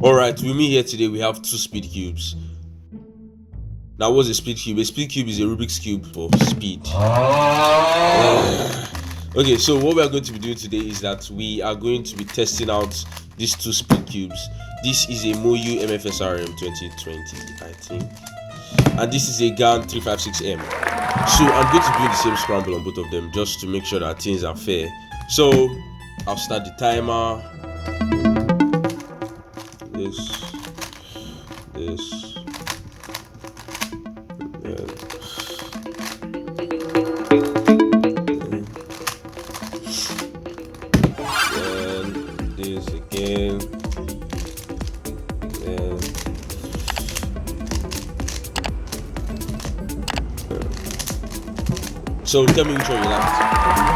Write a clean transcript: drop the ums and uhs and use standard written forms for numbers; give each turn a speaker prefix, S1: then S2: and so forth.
S1: Alright, with me here today we have two speed cubes. Now what's a speed cube? A speed cube is a Rubik's cube for speed. Okay, so what we are going to be doing today is that we are going to be testing out these two speed cubes. This is a Moyu MFSRM 2020, I think, and this is a GAN 356M. So I'm going to do the same scramble on both of them just to make sure that things are fair. So I'll start the timer. This. And this again. So tell me which one you like.